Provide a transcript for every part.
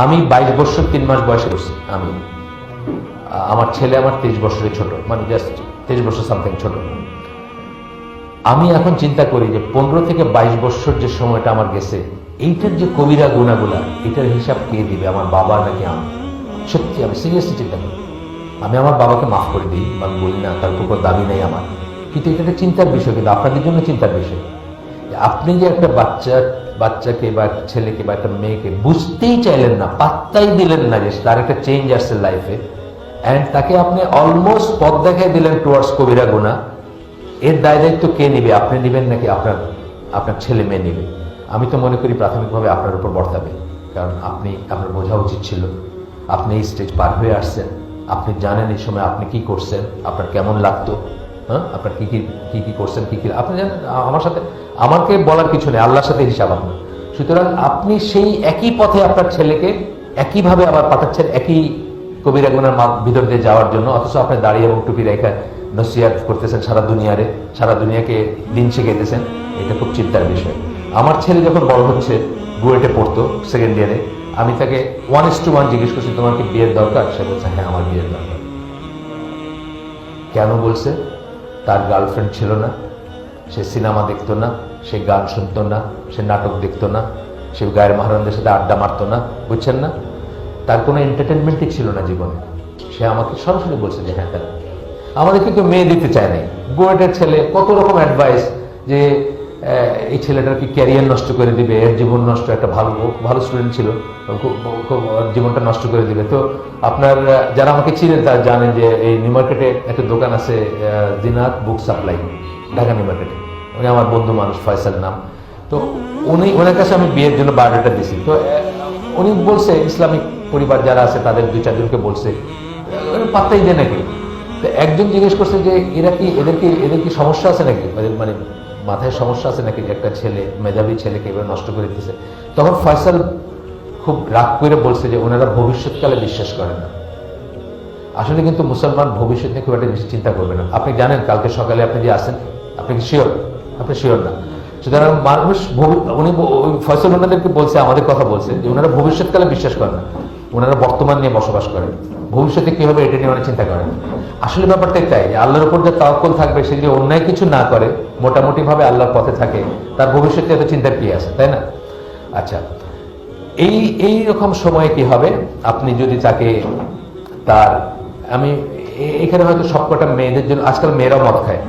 আমি 22 বছর 3 মাস বয়সে করছি। আমি আমার ছেলে আমার 23 বছরের ছোট, মানে জাস্ট 23 বছর সামথিং ছোট। আমি এখন চিন্তা করি যে 15 থেকে 22 বছর যে সময়টা আমার গেছে, এইটার যে কবিরা গুণাগুলা, এটার হিসাব কে দিবে, আমার বাবা নাকি আমি? সত্যি আমি সিরিয়াসলি চিন্তা করি। আমি আমার বাবাকে মাফ করে দিই, আমি বলি না, তার উপর দাবি নেই আমার, কিন্তু এটা একটা চিন্তার বিষয়, কিন্তু আপনাদের জন্য চিন্তার বিষয়। আপনি যে একটা বাচ্চাকে বা ছেলেকে বা একটা মেয়েকে বুঝতেই চাইলেন না, পাত্তাই দিলেন না যে তার একটা চেঞ্জ আসছে লাইফে, অ্যান্ড তাকে আপনি অলমোস্ট পথ দেখাই দিলেন টুয়ার্ডস কবিরা গুনাহ। এর দায় দায়িত্ব কে নেবে? আপনি নেবেন নাকি আপনার ছেলে মেয়ে নেবে? আমি তো মনে করি প্রাথমিকভাবে আপনার উপর বর্তাবে, কারণ আপনার বোঝা উচিত ছিল। আপনি এই স্টেজ পার হয়ে আসছেন, আপনি জানেন এই সময় আপনি কি করছেন, আপনার কেমন লাগতো, হ্যাঁ, আপনার কি কি করছেন, কি আপনি জানেন। আমাকে বলার কিছু নেই, আল্লাহর সাথে হিসাব আপনার। সুতরাং আপনি সেই একই পথে আপনার ছেলেকে একইভাবে আবার পাঠাচ্ছেন, একই কবিরা গুনার ভিতর দিয়ে যাওয়ার জন্য, অথচ আপনি দাঁড়িয়ে এবং টুপি রেখা নসিহত করতেছেন সারা দুনিয়াকে দিন শিখাইতেছেন। এটা খুব চিন্তার বিষয়। আমার ছেলে যখন বড় হচ্ছে, বুয়েটে পড়তো, সেকেন্ড ইয়ারে, আমি তাকে 1:1 জিজ্ঞেস করছি, তোমার কি বিয়ের দরকার? সে বলছে হ্যাঁ, আমার বিয়ের দরকার। কেন বলছে? তার গার্লফ্রেন্ড ছিল না, সে সিনেমা দেখতো না, সে গান শুনতো না, সে নাটক দেখতো না, সে গায়ের মাহারানদের সাথে আড্ডা মারতো না, বুঝছেন না? তার কোনো এন্টারটেনমেন্টই ছিল না জীবনে। সে আমাকে সরাসরি বলছে যে হ্যাঁ, তার আমাদেরকে কেউ মেয়ে দিতে চায় নাই। বুয়েটের ছেলে, কত রকম অ্যাডভাইস যে এই ছেলেটার কি ক্যারিয়ার নষ্ট করে দিবে, এর জীবন নষ্ট, একটা ভালো স্টুডেন্ট ছিল, জীবনটা নষ্ট করে দিবে। তো আপনার যারা আমাকে চিনেন তারা জানেন যে এই নিউ মার্কেটে একটা দোকান আছে, দিনাত বুক সাপ্লাই, ঢাকা নিউ মার্কেটে। উনি আমার বন্ধু মানুষ, ফয়সাল নাম। তো ওনার কাছে আমি বিয়ের জন্য বায়োডাটা দিছি। তো উনি বলছে, ইসলামিক পরিবার যারা আছে তাদের 2-4 জনকে বলছে, পাত্তাই দেয় নাকি। তো একজন জিজ্ঞেস করছে যে এদের কি সমস্যা আছে নাকি, মানে মাথায় সমস্যা আছে নাকি, যে একটা ছেলে, মেধাবী ছেলেকে এবার নষ্ট করে দিতেছে। তখন ফয়সাল খুব রাগ করে বলছে যে ওনারা ভবিষ্যৎকালে বিশ্বাস করেন না। আসলে কিন্তু মুসলমান ভবিষ্যৎ নিয়ে খুব একটা বেশি চিন্তা করবে না। আপনি জানেন কালকে সকালে আপনি যে আসেন, আপনি কি শিওর? আপনি শিওর না। সুতরাং মানুষ, উনি ফয়সাল ওনাদেরকে বলছে, আমাদের কথা বলছে যে ওনারা ভবিষ্যৎকালে বিশ্বাস করেন না, ওনারা বর্তমান নিয়ে বসবাস করেন, ভবিষ্যতে কি হবে এটা নিয়ে অনেক চিন্তা করেন। আসলে ব্যাপারটাই তাই যে আল্লাহর উপর যে তাওয়াক্কুল থাকবে, সে যদি অন্যায় কিছু না করে, মোটামুটি ভাবে আল্লাহর পথে থাকে, তার ভবিষ্যতে এত চিন্তার কি আছে, তাই না? আচ্ছা, এই রকম সময়ে কি হবে, আপনি যদি তাকে আমি এখানে হয়তো সবকটা মেয়েদের জন্য, আজকাল মেয়েরাও মদ খায়।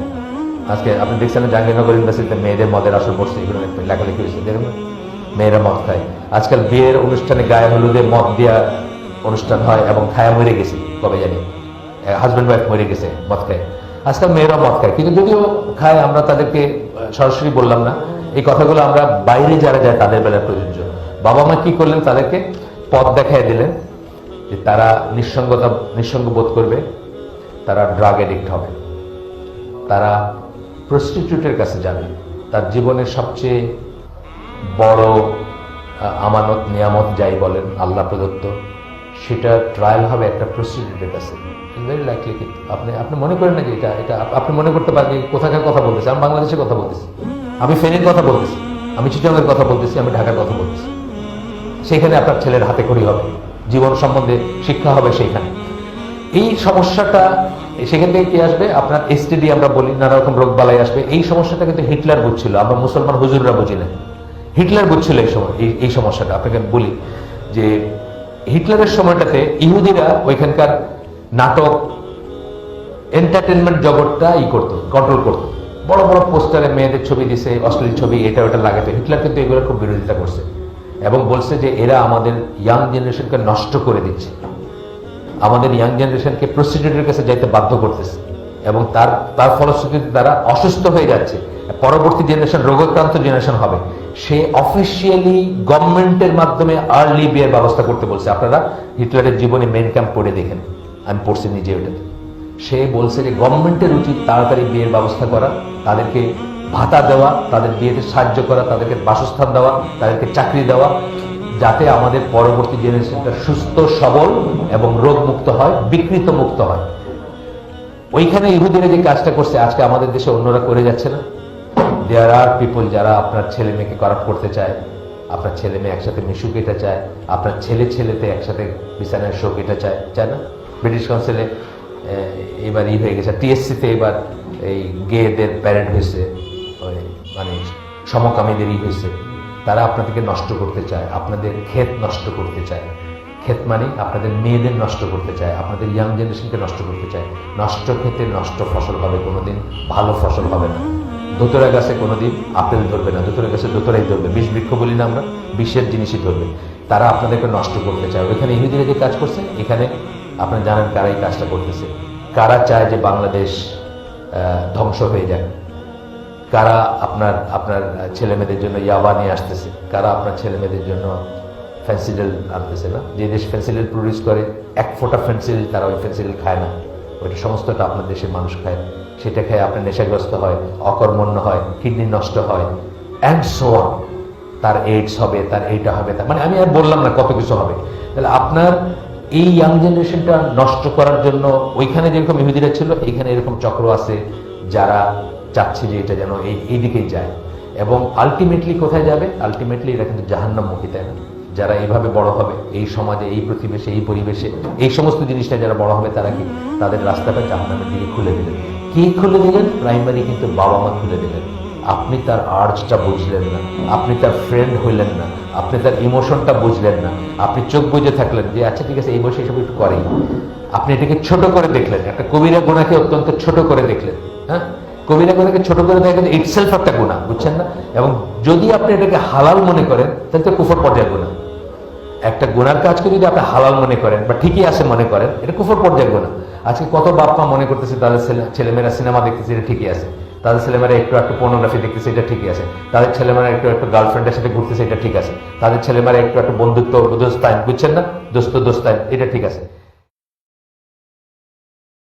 আজকে আপনি দেখছেন জাহাঙ্গীরনগর ইউনিভার্সিটিতে মেয়েদের মদের আসর বসছে, এগুলো লেখালেখি হয়েছে, দেখুন মেয়েরা মদ খায়। আজকাল বিয়ের অনুষ্ঠানে গায়ে হলুদে মদ দেওয়া অনুষ্ঠান হয়, এবং খায়া মরে গেছে, কবে জানি হাজব্যান্ড ওয়াইফ মরে গেছে মদ খায়। আজকাল মেয়েরা মদ খায়, কিন্তু যদিও খায়, আমরা তাদেরকে সরাসরি বললাম না। এই কথাগুলো আমরা বাইরে যারা যায় তাদের বেলায় প্রযোজ্য। বাবা মা কি করলেন, তাদেরকে পথ দেখায় দিলেন যে তারা নিঃসঙ্গ বোধ করবে, তারা ড্রাগ এডিক্ট হবে, তারা প্রস্টিটিউটের কাছে যাবে। তার জীবনের সবচেয়ে বড় আমানত, নিয়ামত যাই বলেন, আল্লাহ প্রদত্ত, সেটা ট্রায়াল হবে একটা প্রস্টিটিউটের কাছে। Very likely. কিন্তু আপনি মনে করেন না যে এটা আপনি মনে করতে পারেন যে কোথাকার কথা বলতেছি। আমি বাংলাদেশের কথা বলতেছি, আমি ফেনীর কথা বলতেছি, আমি চিটাগাংয়ের কথা বলতেছি, আমি ঢাকার কথা বলতেছি। সেখানে আপনার ছেলের হাতে খড়ি হবে, জীবন সম্বন্ধে শিক্ষা হবে সেইখানে। এই সমস্যাটা সেখান থেকে কি আসবে, আপনার এসটিডি আমরা বলি, নানা রকম রোগ বালাই আসবে। এই সমস্যাটা কিন্তু হিটলার বুঝছিল, আমরা মুসলমান হুজুররা বুঝি না। হিটলার বুঝছিল এই সমস্যাটা। আপনাকে বলি যে হিটলারের সময়টাতে ইহুদিরা ওইখানকার নাটক, এন্টারটেনমেন্ট জগৎটা কন্ট্রোল করতো। বড় বড় পোস্টারে মেয়েদের ছবি দিছে, অশ্লীল ছবি, এটা ওটা লাগাতো। হিটলার কিন্তু এগুলোর খুব বিরোধিতা করছে এবং বলছে যে এরা আমাদের ইয়াং জেনারেশনকে নষ্ট করে দিচ্ছে, আমাদের ইয়াং জেনারেশনকে প্রস্টিটিউটের কাছে যাইতে বাধ্য করতেছে, এবং তার ফলশ্রুতিতে তারা অসুস্থ হয়ে যাচ্ছে। পরবর্তী জেনারেশন রোগাক্রান্ত জেনারেশন হবে। সে অফিসিয়ালি গভর্নমেন্টের মাধ্যমে আর্লি বিয়ের ব্যবস্থা করতে বলছে। আপনারা হিটলারের জীবনে মেন ক্যাম্প পড়ে দেখেন, আমি পড়ছি নিজে ওটাতে। সে বলছে যে গভর্নমেন্টের উচিত তাড়াতাড়ি বিয়ের ব্যবস্থা করা, তাদেরকে ভাতা দেওয়া, তাদের বিয়েতে সাহায্য করা, তাদেরকে বাসস্থান দেওয়া, তাদেরকে চাকরি দেওয়া, যাতে আমাদের পরবর্তী জেনারেশনটা সুস্থ সবল এবং রোগ মুক্ত হয়, বিকৃত মুক্ত হয়। ওইখানে ইহুদিরা যে কাজটা করছে, আজকে আমাদের দেশে অন্যরা করে যাচ্ছে না। দেয়ার আর পিপল যারা আপনার ছেলে মেয়েকে করাপ্ট করতে চায়, আপনার ছেলে মেয়ে একসাথে মিশুক এটা চায়, আপনার ছেলে ছেলেতে একসাথে বিছানায় শোক এটা চায়, চায় না? ব্রিটিশ কাউন্সিলে এবার হয়ে গেছে, টিএসসিতে এবার এই গেদের প্যারেড হয়েছে, ওই মানে সমকামীদের হয়েছে। তারা আপনাদেরকে নষ্ট করতে চায়, আপনাদের ক্ষেত নষ্ট করতে চায়। ক্ষেত মানে আপনাদের মেয়েদের নষ্ট করতে চায়, আপনাদের ইয়াং জেনারেশনকে নষ্ট করতে চায়। নষ্ট ক্ষেতে নষ্ট ফসল হবে, কোনোদিন ভালো ফসল হবে না। দোতরা গাছে কোনোদিন আপেল ধরবে না, দোতরা গাছে দোতরাই ধরবে। বিষ বৃক্ষ বলি না আমরা, বিষের জিনিসই ধরবে। তারা আপনাদেরকে নষ্ট করতে চায়। ওইখানে ইহুদিরা যে কাজ করছে, এখানে আপনারা জানেন কারা এই কাজটা করতেছে। কারা চায় যে বাংলাদেশ ধ্বংস হয়ে যায়, কারা আপনার ছেলে মেয়েদের জন্য ইয়াবা নিয়ে আসতেছে, কারা আপনার ছেলে মেয়েদের জন্য ফেন্সিডেল আনতেছে না। যে দেশ ফেন্সিডেল প্রডিউস করে, এক ফোঁটা ফেন্সিডেল তারা ওই ফেন্সিডেল খায় না, ওইটা সমস্তটা আপনার দেশের মানুষ খায়। সেটা খেয়ে আপনার নেশাগ্রস্ত হয়, অকর্মণ্য হয়, কিডনি নষ্ট হয়, অ্যান্ড সো অন। তার এইডস হবে, তার এইটা হবে, মানে আমি আর বললাম না কত কিছু হবে। তাহলে আপনার এই ইয়াং জেনারেশনটা নষ্ট করার জন্য ওইখানে যেরকম ইহুদিরা ছিল, এখানে এরকম চক্র আছে যারা চাচ্ছে যে এটা যেন এই দিকেই যায়। এবং আলটিমেটলি কোথায় যাবে? আলটিমেটলি এটা কিন্তু জাহান্নামমুখী, তাই না? যারা এইভাবে বড় হবে, এই সমাজে, এই প্রতিবেশে, এই পরিবেশে, এই সমস্ত জিনিসটা যারা বড় হবে, তারা কি তাদের রাস্তাটা জাহান্নামের দিকে খুলে দিলেন। কি খুলে দিলেন? প্রাইমারি কিন্তু বাবা মা খুলে দিলেন। আপনি তার আর্জটা বুঝলেন না, আপনি তার ফ্রেন্ড হইলেন না, আপনি তার ইমোশনটা বুঝলেন না, আপনি চোখ বুঝে থাকলেন যে আচ্ছা ঠিক আছে এই বয়সে এসব একটু করেই। আপনি এটাকে ছোট করে দেখলেন, একটা কবিরা গুনাহকে অত্যন্ত ছোট করে দেখলেন। হ্যাঁ, কবিরা গুনাহকে ছোট করে দেখা কিন্তু ইটসেলফ একটা গুনাহ, বুঝছেন না? এবং যদি আপনি এটাকে হালাল মনে করেন, তাহলে তো কুফর পর্যায়ের গুনাহ। একটা গুনার কাজকে যদি আপনি হালাল মনে করেন বা ঠিকই আছে মনে করেন, এটা কুফর পর্যায়ের গুনাহ। আজকে কত বাপ মা মনে করতেছে তাদের ছেলেমেয়েরা সিনেমা দেখতেছে, এটা ঠিকই আছে। তাদের ছেলেমেয়েরা একটু একটু পর্নোগ্রাফি দেখতেছে, এটা ঠিকই আছে। তাদের ছেলেমেয়েরা একটু একটু গার্লফ্রেন্ডের সাথে ঘুরতেছে, এটা ঠিক আছে। তাদের ছেলেমেয়েরা একটু একটু বন্ধুত্ব দোস্তাইন, বুঝছেন না, দোস্তাইন, এটা ঠিক আছে।